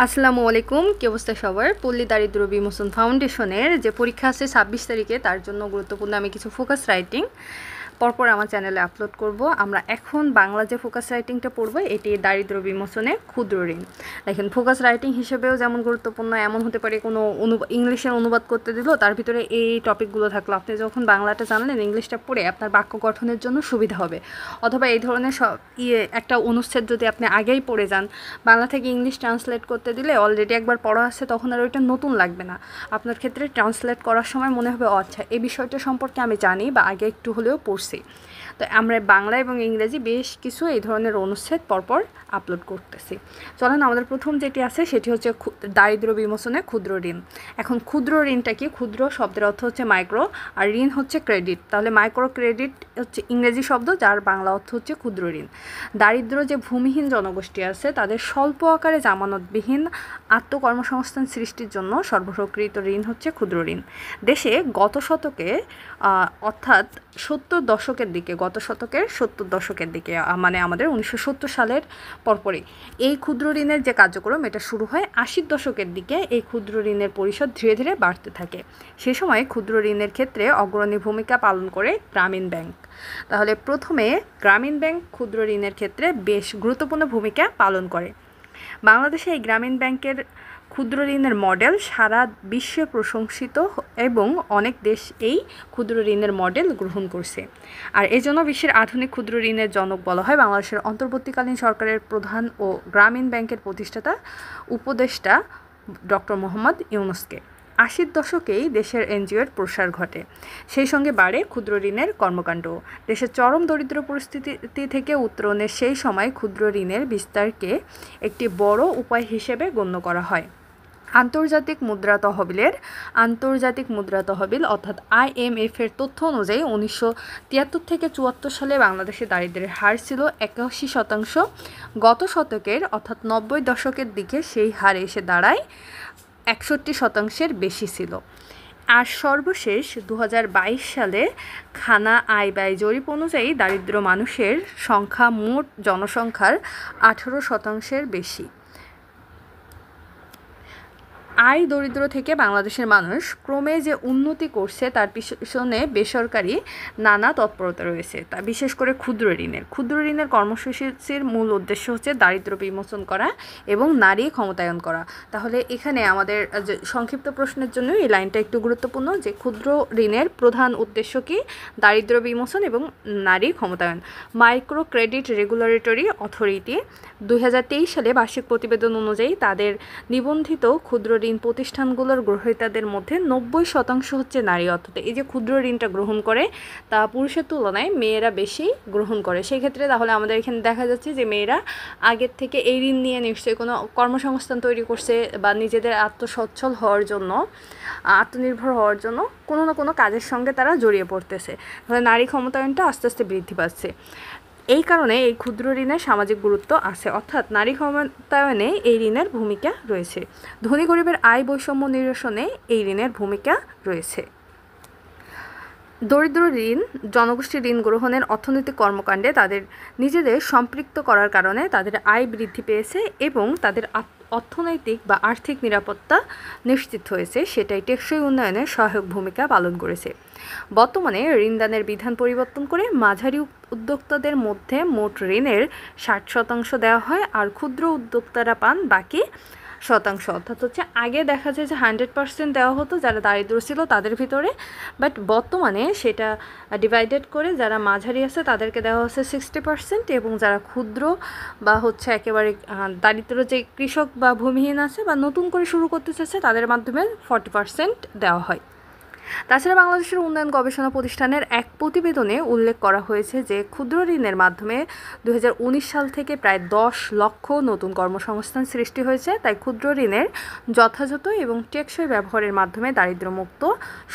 আসসালামু আলাইকুম, কি অবস্থা সবার? পল্লী দারিদ্র বিমোচন ফাউন্ডেশনের যে পরীক্ষা আছে ২৬ তারিখে, তার জন্য গুরুত্বপূর্ণ আমি কিছু ফোকাস রাইটিং পরপর আমার চ্যানেলে আপলোড করব। আমরা এখন বাংলা যে ফোকাস রাইটিংটা পড়বো, এটি দারিদ্র বিমোচনে ক্ষুদ্র ঋণ। দেখেন, ফোকাস রাইটিং হিসেবেও যেমন গুরুত্বপূর্ণ, এমন হতে পারে কোনো ইংলিশের অনুবাদ করতে দিল, তার ভিতরে এই টপিকগুলো থাকলো। আপনি যখন বাংলাটা জানলেন, ইংলিশটা পড়ে আপনার বাক্য গঠনের জন্য সুবিধা হবে। অথবা এই ধরনের একটা অনুচ্ছেদ যদি আপনি আগেই পড়ে যান, বাংলা থেকে ইংলিশ ট্রান্সলেট করতে দিলে অলরেডি একবার পড়া আছে, তখন আর ওইটা নতুন লাগবে না। আপনার ক্ষেত্রে ট্রান্সলেট করার সময় মনে হবে, আচ্ছা, এই বিষয়টা সম্পর্কে আমি জানি বা আগে একটু হলেও পড়ছি। তো আমরা বাংলা এবং ইংরেজি বেশ কিছু এই ধরনের অনুচ্ছেদ পরপর আপলোড করতেছি। চলেন, আমাদের প্রথম যেটি আছে সেটি হচ্ছে দারিদ্র বিমোচনে ক্ষুদ্র ঋণ। এখন ক্ষুদ্র ঋণটা কি? ক্ষুদ্র শব্দের অর্থ হচ্ছে মাইক্রো, আর ঋণ হচ্ছে ক্রেডিট। তাহলে মাইক্রো ক্রেডিট হচ্ছে ইংরেজি শব্দ, যার বাংলা অর্থ হচ্ছে ক্ষুদ্র ঋণ। দারিদ্র যে ভূমিহীন জনগোষ্ঠী আছে, তাদের স্বল্প আকারে জামানতবিহীন আত্মকর্মসংস্থান সৃষ্টির জন্য সর্বস্বীকৃত ঋণ হচ্ছে ক্ষুদ্র ঋণ। দেশে গত শতকে অর্থাৎ গত শতকের 70 দশকের দিকে, মানে আমাদের 1970 সালের পরপরই এই ক্ষুদ্র ঋণের যে কার্যক্রম, এটা শুরু হয়। 80 দশকের দিকে এই ক্ষুদ্র ঋণের পরিশোধ ধীরে ধীরে বাড়তে থাকে। সে সময় ক্ষুদ্র ঋণের ক্ষেত্রে অগ্রণী ভূমিকা পালন করে গ্রামীণ ব্যাংক। তাহলে প্রথমে গ্রামীণ ব্যাংক ক্ষুদ্র ঋণের ক্ষেত্রে বেশ গুরুত্বপূর্ণ ভূমিকা পালন করে। বাংলাদেশে এই গ্রামীণ ব্যাংকের ক্ষুদ্র ঋণের মডেল সারা বিশ্বে প্রশংসিত, এবং অনেক দেশ এই ক্ষুদ্র ঋণের মডেল গ্রহণ করছে। আর এজন্য বিশ্বের আধুনিক ক্ষুদ্র ঋণের জনক বলা হয় বাংলাদেশের অন্তর্বর্তীকালীন সরকারের প্রধান ও গ্রামীণ ব্যাংকের প্রতিষ্ঠাতা উপদেষ্টা ডক্টর মোহাম্মদ ইউনূসকে। 80 দশকেই দেশের এনজিওর প্রসার ঘটে, সেই সঙ্গে বাড়ে ক্ষুদ্র ঋণের কর্মকাণ্ড। দেশের চরম দরিদ্র পরিস্থিতি থেকে উত্তরণের সেই সময় ক্ষুদ্র ঋণের বিস্তারকে একটি বড় উপায় হিসেবে গণ্য করা হয়। আন্তর্জাতিক মুদ্রা তহবিল অর্থাৎ IMF এর তথ্য অনুযায়ী 1973 থেকে 74 সালে বাংলাদেশে দারিদ্র্যের হার ছিল 81%। গত শতকের অর্থাৎ 90 দশকের দিকে সেই হার এসে দাঁড়ায় 61%-এর বেশি ছিল। আর সর্বশেষ 2022 সালে খানা আয় ব্যয় জরিপ অনুযায়ী দারিদ্র মানুষের সংখ্যা মোট জনসংখ্যার 18%-এর বেশি। দরিদ্র থেকে বাংলাদেশের মানুষ ক্রমে যে উন্নতি করছে, তার পিছনে বেসরকারি নানা তৎপরতা রয়েছে, তা বিশেষ করে ক্ষুদ্র ঋণের কর্মসূচির মূল উদ্দেশ্য হচ্ছে দারিদ্র বিমোচন করা এবং নারী ক্ষমতায়ন করা। তাহলে এখানে আমাদের সংক্ষিপ্ত প্রশ্নের জন্য এই লাইনটা একটু গুরুত্বপূর্ণ, যে ক্ষুদ্র ঋণের প্রধান উদ্দেশ্য কি? দারিদ্র বিমোচন এবং নারী ক্ষমতায়ন। মাইক্রো ক্রেডিট রেগুলেটরি অথরিটি 2023 সালে বার্ষিক প্রতিবেদন অনুযায়ী তাদের নিবন্ধিত ক্ষুদ্র ঋণ প্রতিষ্ঠানগুলোর গ্রহীতাদের মধ্যে 90% হচ্ছে নারী। অর্থাৎ এই যে ক্ষুদ্র ঋণটা গ্রহণ করে, তা পুরুষের তুলনায় মেয়েরা বেশি গ্রহণ করে। সেই ক্ষেত্রে তাহলে আমাদের এখানে দেখা যাচ্ছে যে মেয়েরা আগের থেকে এই ঋণ নিয়ে নিশ্চয়ই কোনো কর্মসংস্থান তৈরি করছে, বা নিজেদের আত্মসচ্ছল হওয়ার জন্য, আত্মনির্ভর হওয়ার জন্য কোনো না কোনো কাজের সঙ্গে তারা জড়িয়ে পড়তেছে। তাহলে নারী ক্ষমতায়নটা আস্তে আস্তে বৃদ্ধি পাচ্ছে। এই কারণে এই ক্ষুদ্র ঋণের সামাজিক গুরুত্ব আছে, অর্থাৎ নারী ক্ষমতায়নে এই ঋণের ভূমিকা রয়েছে। ধনী গরিবের আয় বৈষম্য নিরসনে এই ঋণের ভূমিকা রয়েছে। দরিদ্র জনগোষ্ঠী ঋণ গ্রহণের অর্থনৈতিক কর্মকাণ্ডে তাদের নিজেদের সম্পৃক্ত করার কারণে তাদের আয় বৃদ্ধি পেয়েছে এবং তাদের অর্থনৈতিক বা আর্থিক নিরাপত্তা নিশ্চিত হয়েছে, সেটাই টেকসই উন্নয়নে সহায়ক ভূমিকা পালন করেছে। বর্তমানে ঋণদানের বিধান পরিবর্তন করে মাঝারি উদ্যোক্তাদের মধ্যে মোট ঋণের 60% দেওয়া হয়, আর ক্ষুদ্র উদ্যোক্তারা পান বাকি শতাংশ। অর্থাৎ হচ্ছে আগে দেখা যায় যে 100% দেওয়া হতো যারা দারিদ্র ছিল তাদের ভিতরে, বাট বর্তমানে সেটা ডিভাইডেড করে যারা মাঝারি আছে তাদেরকে দেওয়া হচ্ছে 60%, এবং যারা ক্ষুদ্র বা হচ্ছে একেবারে দারিদ্র যে কৃষক বা ভূমিহীন আছে বা নতুন করে শুরু করতে চাচ্ছে, তাদের মাধ্যমে 40% দেওয়া হয়। তাছাড়া বাংলাদেশের উন্নয়ন গবেষণা প্রতিষ্ঠানের এক প্রতিবেদনে উল্লেখ করা হয়েছে যে ক্ষুদ্র ঋণের মাধ্যমে 2019 সাল থেকে প্রায় 10 লক্ষ নতুন কর্মসংস্থান সৃষ্টি হয়েছে। তাই ক্ষুদ্র ঋণের যথাযথ এবং টেকসই ব্যবহারের মাধ্যমে দারিদ্র্যমুক্ত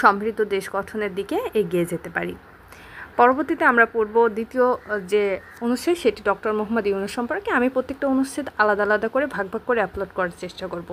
সমৃদ্ধ দেশ গঠনের দিকে এগিয়ে যেতে পারি। পরবর্তীতে আমরা পড়ব দ্বিতীয় যে অনুচ্ছেদ, সেটি ডক্টর মোহাম্মদ ইউনূস সম্পর্কে। আমি প্রত্যেকটা অনুচ্ছেদ আলাদা আলাদা করে ভাগ ভাগ করে আপলোড করার চেষ্টা করব।